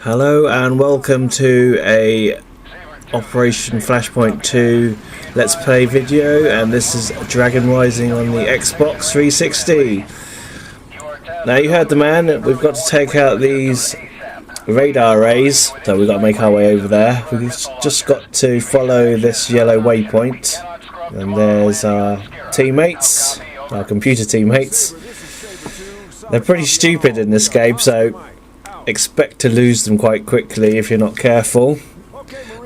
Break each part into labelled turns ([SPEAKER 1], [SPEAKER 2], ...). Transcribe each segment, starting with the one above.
[SPEAKER 1] Hello and welcome to a Operation Flashpoint 2 Let's Play video, and this is Dragon Rising on the Xbox 360. Now you heard the man, we've got to take out these radar arrays, so we've got to make our way over there. We've just got to follow this yellow waypoint, and there's our teammates, our computer teammates. They're pretty stupid in this game, so expect to lose them quite quickly if you're not careful.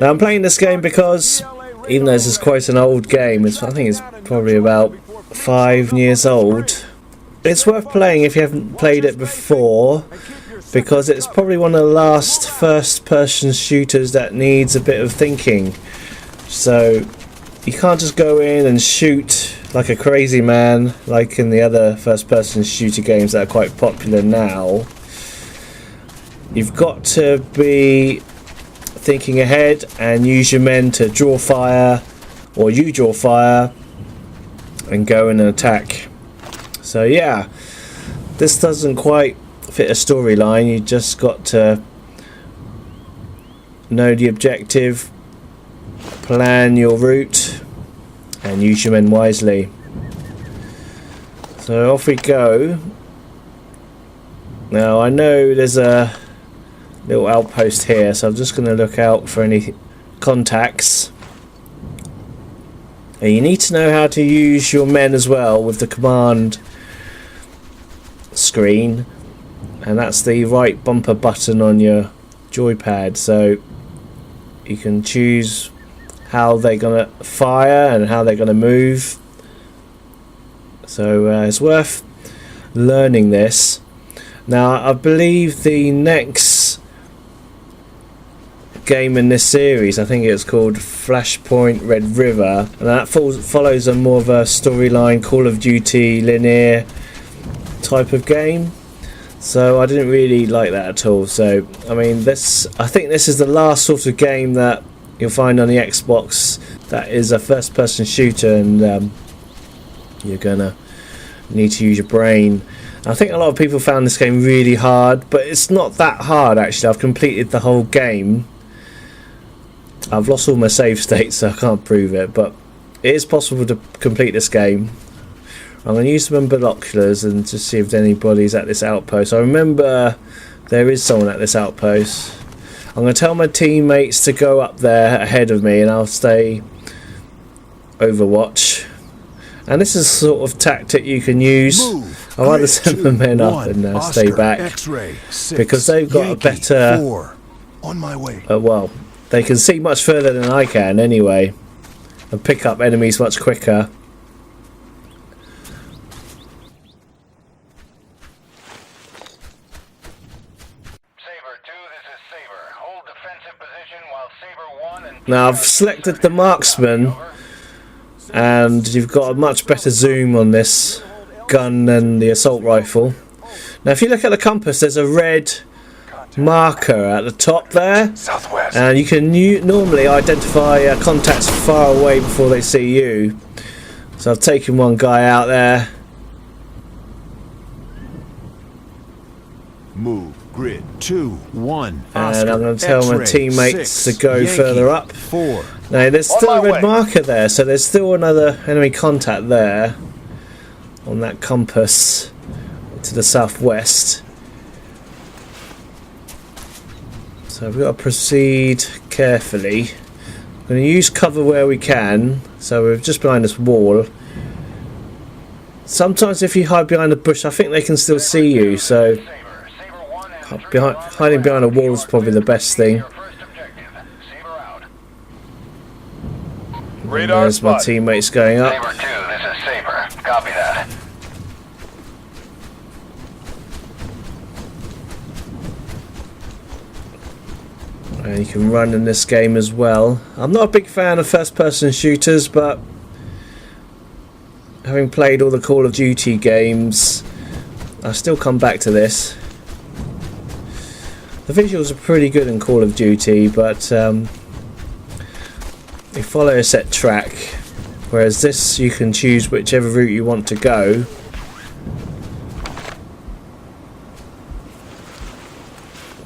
[SPEAKER 1] Now I'm playing this game because, even though this is quite an old game, I think it's probably about 5 years old, it's worth playing if you haven't played it before, because it's probably one of the last first person shooters that needs a bit of thinking. So you can't just go in and shoot like a crazy man like in the other first person shooter games that are quite popular now. You've got to be thinking ahead and use your men to draw fire, or you draw fire and go in and attack. So yeah, this doesn't quite fit a storyline. You just got to know the objective, plan your route and use your men wisely. So off we go. Now I know there's a little outpost here, so I'm just going to look out for any contacts. And you need to know how to use your men as well with the command screen, and that's the right bumper button on your joypad, so you can choose how they're going to fire and how they're going to move. So it's worth learning this. Now I believe the next game in this series, I think it's called Flashpoint Red River, and that follows a more of a storyline Call of Duty linear type of game, so I didn't really like that at all. So I mean, I think this is the last sort of game that you'll find on the Xbox that is a first person shooter, and you're gonna need to use your brain. I think a lot of people found this game really hard, but it's not that hard actually. I've completed the whole game. I've lost all my save states, so I can't prove it, but it is possible to complete this game. I'm going to use some binoculars and just see if anybody's at this outpost. I remember there is someone at this outpost. I'm going to tell my teammates to go up there ahead of me, and I'll stay overwatch. And this is the sort of tactic you can use. I'd rather send my men up and stay back, because they've got a better...
[SPEAKER 2] On my way.
[SPEAKER 1] Well, they can see much further than I can anyway, and pick up enemies much quicker. Now I've selected the marksman, and you've got a much better zoom on this gun than the assault rifle. Now if you look at the compass, there's a red marker at the top there,
[SPEAKER 2] Southwest.
[SPEAKER 1] and you can normally identify contacts far away before they see you. So I've taken one guy out there.
[SPEAKER 2] Move grid 2 1
[SPEAKER 1] And I'm going to tell my teammates to go further up.
[SPEAKER 2] 4.
[SPEAKER 1] Now there's still a red marker there, so there's still another enemy contact there on that compass to the southwest. So we've got to proceed carefully. I'm going to use cover where we can, so we're just behind this wall. Sometimes if you hide behind a bush, I think they can still see you, so hiding behind a wall is probably the best thing. There's my teammates going up.
[SPEAKER 3] Saber 2, this is Saber. Copy that.
[SPEAKER 1] And you can run in this game as well. I'm not a big fan of first person shooters, but having played all the Call of Duty games, I still come back to this. The visuals are pretty good in Call of Duty, but you follow a set track, whereas this you can choose whichever route you want to go.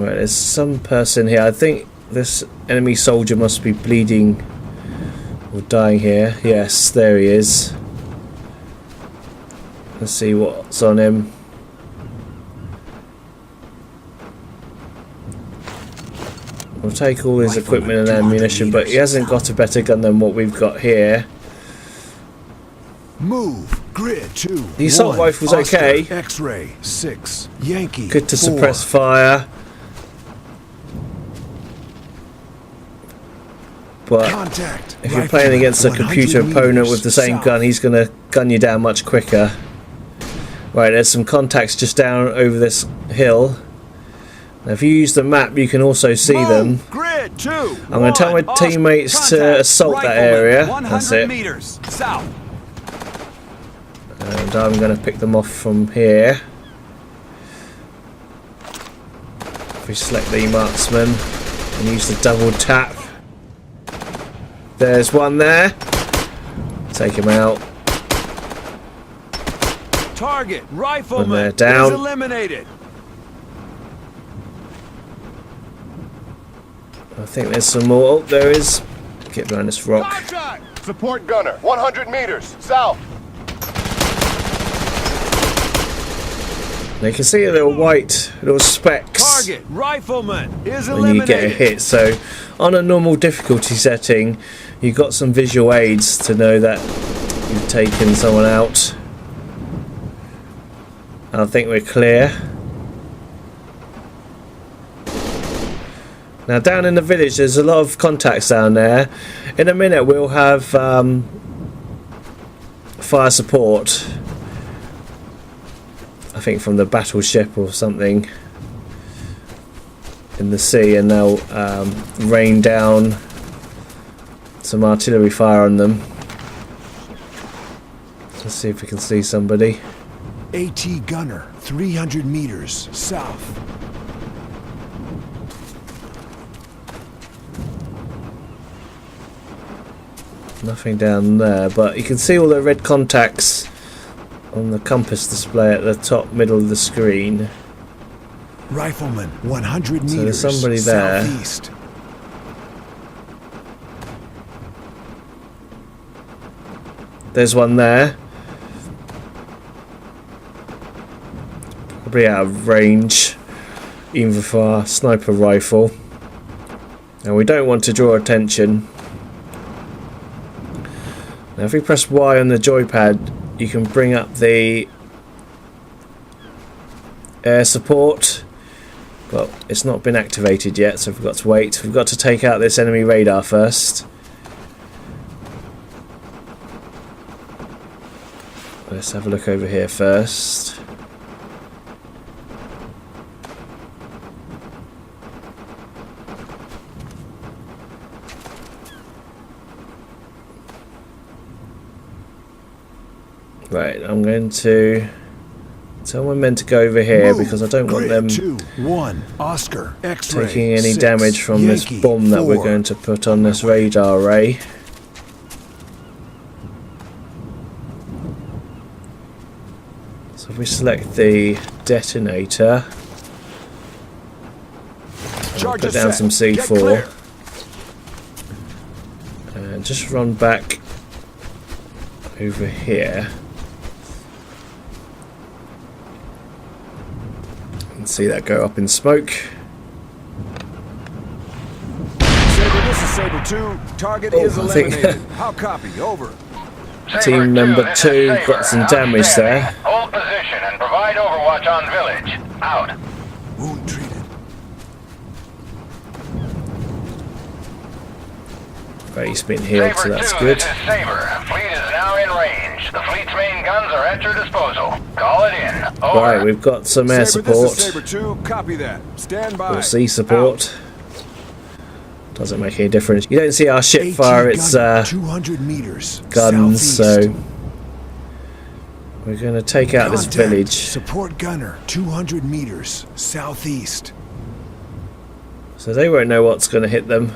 [SPEAKER 1] Right, there's some person here. I think this enemy soldier must be bleeding or dying here. Yes, there he is. Let's see what's on him. We'll take all his equipment and ammunition, but he hasn't got a better gun than what we've got here.
[SPEAKER 2] Move. Grid 2.
[SPEAKER 1] The assault rifle's
[SPEAKER 2] Oscar,
[SPEAKER 1] okay.
[SPEAKER 2] X-ray 6. Yankee.
[SPEAKER 1] Good to
[SPEAKER 2] 4.
[SPEAKER 1] suppress fire. But
[SPEAKER 2] Contact.
[SPEAKER 1] if you're playing against a computer opponent with the same gun, he's going to gun you down much quicker. Right, there's some contacts just down over this hill. Now, if you use the map, you can also see them.
[SPEAKER 2] Grid 2.
[SPEAKER 1] I'm going to tell my teammates to assault that area. That's it.
[SPEAKER 2] Meters south.
[SPEAKER 1] And I'm going to pick them off from here. If we select the marksman and use the double tap. There's one there. Take him out.
[SPEAKER 2] Target rifleman
[SPEAKER 1] And they're down.
[SPEAKER 2] is eliminated.
[SPEAKER 1] I think there's some more. Oh, there is. Get behind this rock.
[SPEAKER 3] Contact! Support gunner, 100 meters, south.
[SPEAKER 1] Now you can see a little white little specks
[SPEAKER 2] Target rifleman is
[SPEAKER 1] when
[SPEAKER 2] eliminated.
[SPEAKER 1] you get a hit. So on a normal difficulty setting, you've got some visual aids to know that you've taken someone out. And I think we're clear. Now down in the village there's a lot of contacts down there. In a minute we'll have fire support, I think from the battleship or something in the sea, and they'll rain down some artillery fire on them. Let's see if we can see somebody.
[SPEAKER 2] AT gunner 300 meters south.
[SPEAKER 1] Nothing down there, but you can see all the red contacts on the compass display at the top middle of the screen.
[SPEAKER 2] Rifleman 100 meters
[SPEAKER 1] So there's somebody there.
[SPEAKER 2] southeast.
[SPEAKER 1] There's one there. Probably out of range, even for our sniper rifle. And we don't want to draw attention. Now if we press Y on the joypad, you can bring up the air support. Well, it's not been activated yet, so we've got to wait. We've got to take out this enemy radar first. Let's have a look over here first. Right, I'm going to tell my men to go over here because I don't want them
[SPEAKER 2] 2-1 Oscar X-ray
[SPEAKER 1] taking any
[SPEAKER 2] 6,
[SPEAKER 1] damage from this
[SPEAKER 2] Yankee
[SPEAKER 1] bomb that we're
[SPEAKER 2] 4.
[SPEAKER 1] going to put on this radar array. So if we select the detonator, and put down some C4 and just run back over here. See that go up in smoke.
[SPEAKER 2] Saber, this is Saber 2. Target is
[SPEAKER 1] I think
[SPEAKER 2] eliminated. How copy? Over.
[SPEAKER 1] team member 2 got some damage there.
[SPEAKER 3] Hold position and provide overwatch on village. Out.
[SPEAKER 2] Wound treated.
[SPEAKER 1] Right, he's been healed, so that's good.
[SPEAKER 3] This is Saber. Fleet is now in range. The fleet's main guns are at your disposal. Call it in. Over.
[SPEAKER 1] Right, we've got some air
[SPEAKER 2] Saber,
[SPEAKER 1] support
[SPEAKER 2] this is Saber 2. Copy that. Stand by.
[SPEAKER 1] or sea support. Doesn't make any difference. You don't see our ship fire its
[SPEAKER 2] 200 meters
[SPEAKER 1] guns,
[SPEAKER 2] southeast.
[SPEAKER 1] so we're going to take out this
[SPEAKER 2] Contact.
[SPEAKER 1] village.
[SPEAKER 2] Support gunner 200 meters southeast.
[SPEAKER 1] So they won't know what's going to hit them.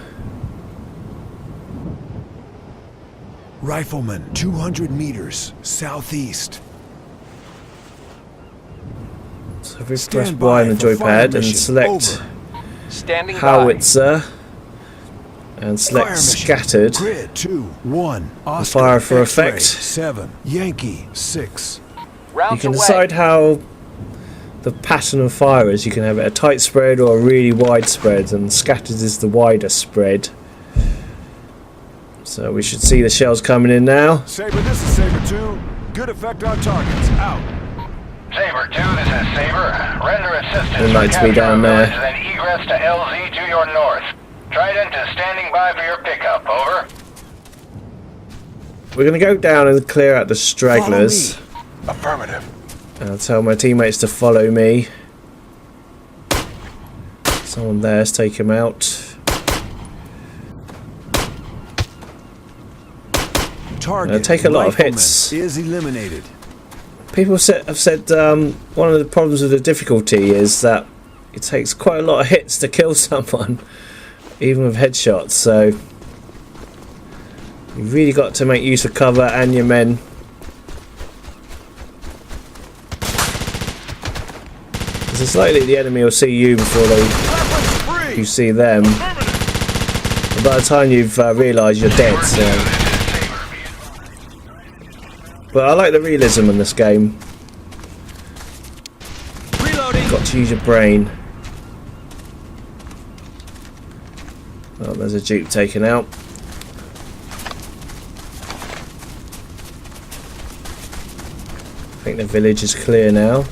[SPEAKER 2] Rifleman 200 meters southeast.
[SPEAKER 1] So if we press
[SPEAKER 2] Stand
[SPEAKER 1] Y
[SPEAKER 2] by
[SPEAKER 1] on the
[SPEAKER 2] for fire
[SPEAKER 1] joypad and
[SPEAKER 2] mission.
[SPEAKER 1] select
[SPEAKER 2] Over.
[SPEAKER 4] Standing by.
[SPEAKER 1] howitzer and select
[SPEAKER 2] Fire mission.
[SPEAKER 1] scattered.
[SPEAKER 2] Grid 2, 1. Oscar,
[SPEAKER 1] Fire for
[SPEAKER 2] X-ray,
[SPEAKER 1] effect.
[SPEAKER 2] 7. Yankee 6.
[SPEAKER 4] Rounds
[SPEAKER 1] You can
[SPEAKER 4] away.
[SPEAKER 1] decide how the pattern of fire is. You can have it a tight spread or a really wide spread, and scattered is the wider spread. So we should see the shells coming in now.
[SPEAKER 2] Saber, this is Saber 2. Good effect on targets. Out.
[SPEAKER 3] Saber 2, this is Saber. Render assistance
[SPEAKER 1] Would like
[SPEAKER 3] for
[SPEAKER 1] to be
[SPEAKER 3] capture
[SPEAKER 1] down
[SPEAKER 3] of
[SPEAKER 1] there.
[SPEAKER 3] village, then egress to LZ to your north. Trident is standing by for your pickup. Over.
[SPEAKER 1] We're going to go down and clear out the stragglers.
[SPEAKER 2] Affirmative.
[SPEAKER 1] And I'll tell my teammates to follow me. Someone there's take him out.
[SPEAKER 2] Target
[SPEAKER 1] take a lot of
[SPEAKER 2] rifleman
[SPEAKER 1] hits.
[SPEAKER 2] is eliminated.
[SPEAKER 1] People have said one of the problems with the difficulty is that it takes quite a lot of hits to kill someone, even with headshots. So you've really got to make use of cover and your men. Because it's likely the enemy will see you before you see them. And by the time you've realised you're dead. So. But I like the realism in this game.
[SPEAKER 2] Reloading.
[SPEAKER 1] Got to use your brain. Oh, there's a Jeep taken out. I think the village is clear now.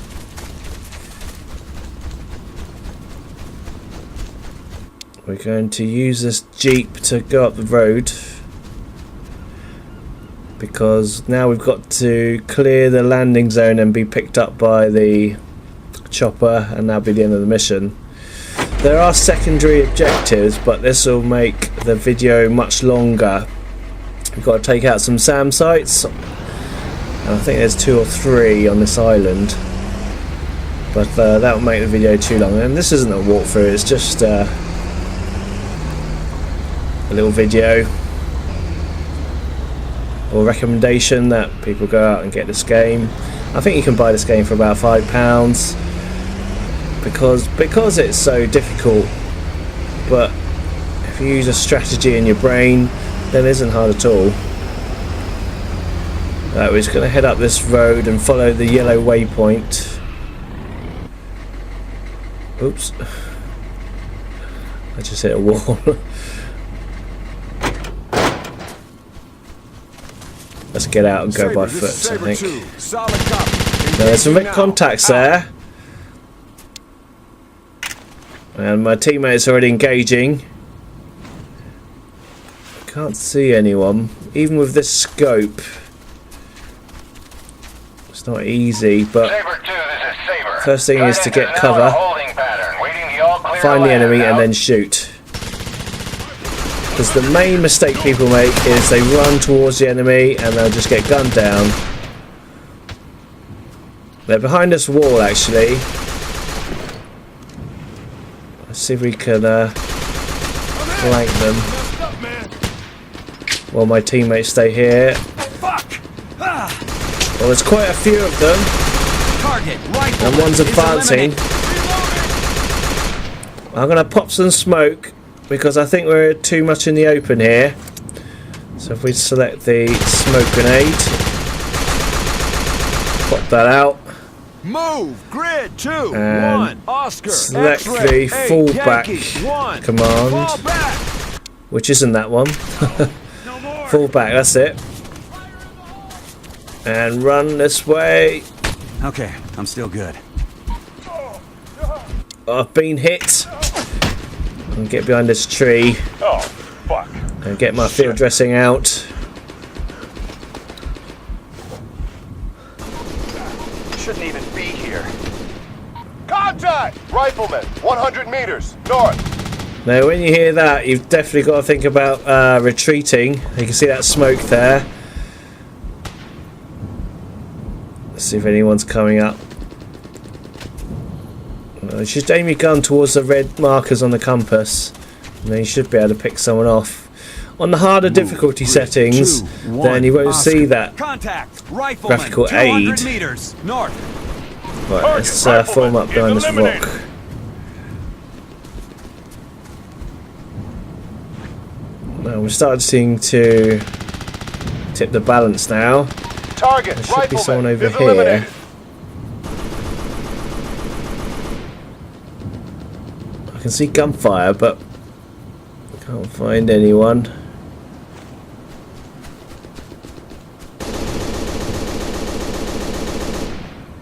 [SPEAKER 1] We're going to use this Jeep to go up the road, because now we've got to clear the landing zone and be picked up by the chopper, and that'll be the end of the mission. There are secondary objectives, but this will make the video much longer. We've got to take out some SAM sites, and I think there's 2 or 3 on this island, but that will make the video too long. And this isn't a walkthrough, it's just a little video or recommendation that people go out and get this game. I think you can buy this game for about £5 because it's so difficult, but if you use a strategy in your brain, then it isn't hard at all. We're just going to head up this road and follow the yellow waypoint. Oops, I just hit a wall. Let's get out and go by foot, I think. There's some contacts there. And my teammate's already engaging. Can't see anyone. Even with this scope, it's not easy, but
[SPEAKER 3] Saber 2, this is Saber.
[SPEAKER 1] first thing is to get cover, find the enemy and then shoot. Because the main mistake people make is they run towards the enemy and they'll just get gunned down. They're behind this wall actually. Let's see if we can flank them. While my teammates stay here. Well, there's quite a few of them. And one's advancing. I'm going to pop some smoke, because I think we're too much in the open here. So if we select the smoke grenade, pop that out,
[SPEAKER 2] Move. Grid 2,
[SPEAKER 1] and
[SPEAKER 2] 1. Oscar.
[SPEAKER 1] select
[SPEAKER 2] X-ray,
[SPEAKER 1] the
[SPEAKER 2] 8,
[SPEAKER 1] fallback
[SPEAKER 2] Yankee, 1.
[SPEAKER 1] command,
[SPEAKER 2] Fall back.
[SPEAKER 1] which isn't that one. Fall back, that's it. And run this way.
[SPEAKER 2] Okay, I'm still good.
[SPEAKER 1] I've been hit. And get behind this tree.
[SPEAKER 3] Oh, fuck.
[SPEAKER 1] And get my field dressing out.
[SPEAKER 3] Shouldn't even be here. Contact! Rifleman, 100 meters, north.
[SPEAKER 1] Now when you hear that, you've definitely got to think about retreating. You can see that smoke there. Let's see if anyone's coming up. You should aim your gun towards the red markers on the compass, and then you should be able to pick someone off. On the harder difficulty settings, then you won't see that graphical aid. Right, let's form up behind this rock. Well, we're starting to tip the balance now.
[SPEAKER 2] Target.
[SPEAKER 1] There should be someone over
[SPEAKER 2] is
[SPEAKER 1] here.
[SPEAKER 2] eliminated.
[SPEAKER 1] I can see gunfire, but can't find anyone.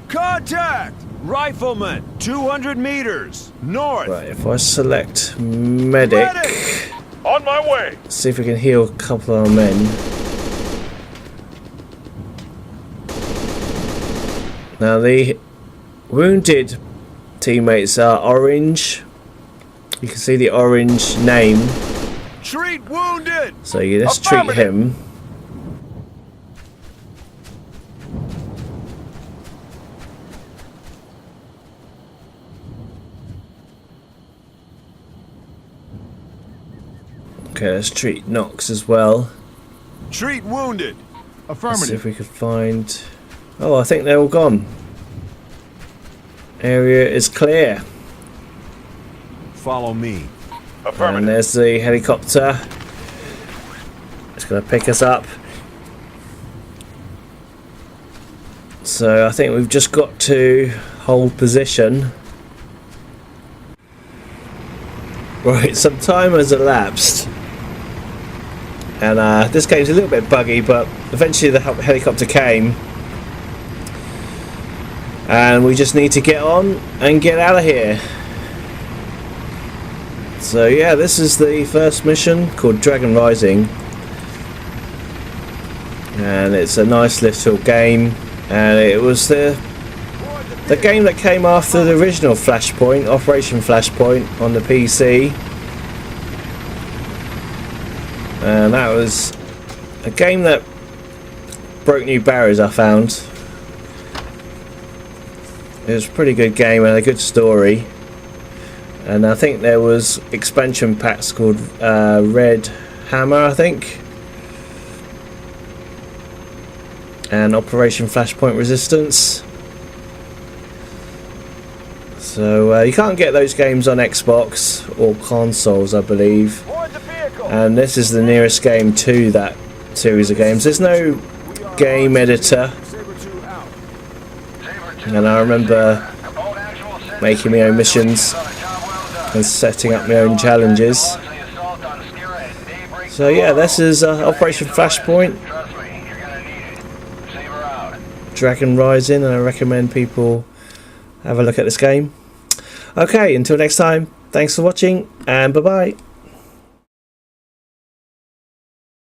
[SPEAKER 2] Contact! Rifleman, 200 meters north.
[SPEAKER 1] Right, if I select medic,
[SPEAKER 2] Medic! On my way.
[SPEAKER 1] see if we can heal a couple of our men. Now the wounded teammates are orange. You can see the orange name,
[SPEAKER 2] Treat wounded.
[SPEAKER 1] so you just treat
[SPEAKER 2] Affirmative.
[SPEAKER 1] him. Okay, let's treat Knox as well.
[SPEAKER 2] Treat wounded.
[SPEAKER 1] Let's see
[SPEAKER 2] Affirmative.
[SPEAKER 1] if we could find... Oh, I think they're all gone. Area is clear.
[SPEAKER 2] Follow me.
[SPEAKER 1] And there's the helicopter. It's going to pick us up. So I think we've just got to hold position. Right, some time has elapsed. And this game's a little bit buggy, but eventually the helicopter came. And we just need to get on and get out of here. So yeah, this is the first mission called Dragon Rising. And it's a nice little game. And it was the game that came after the original Flashpoint, Operation Flashpoint on the PC. And that was a game that broke new barriers, I found. It was a pretty good game and a good story. And I think there was expansion packs called Red Hammer, I think. And Operation Flashpoint Resistance. So you can't get those games on Xbox or consoles, I believe. And this is the nearest game to that series of games. There's no game editor. And I remember making my own missions and setting up my own challenges. So yeah, this is Operation Flashpoint. Dragon Rising, and I recommend people have a look at this game. Okay, until next time, thanks for watching and bye bye.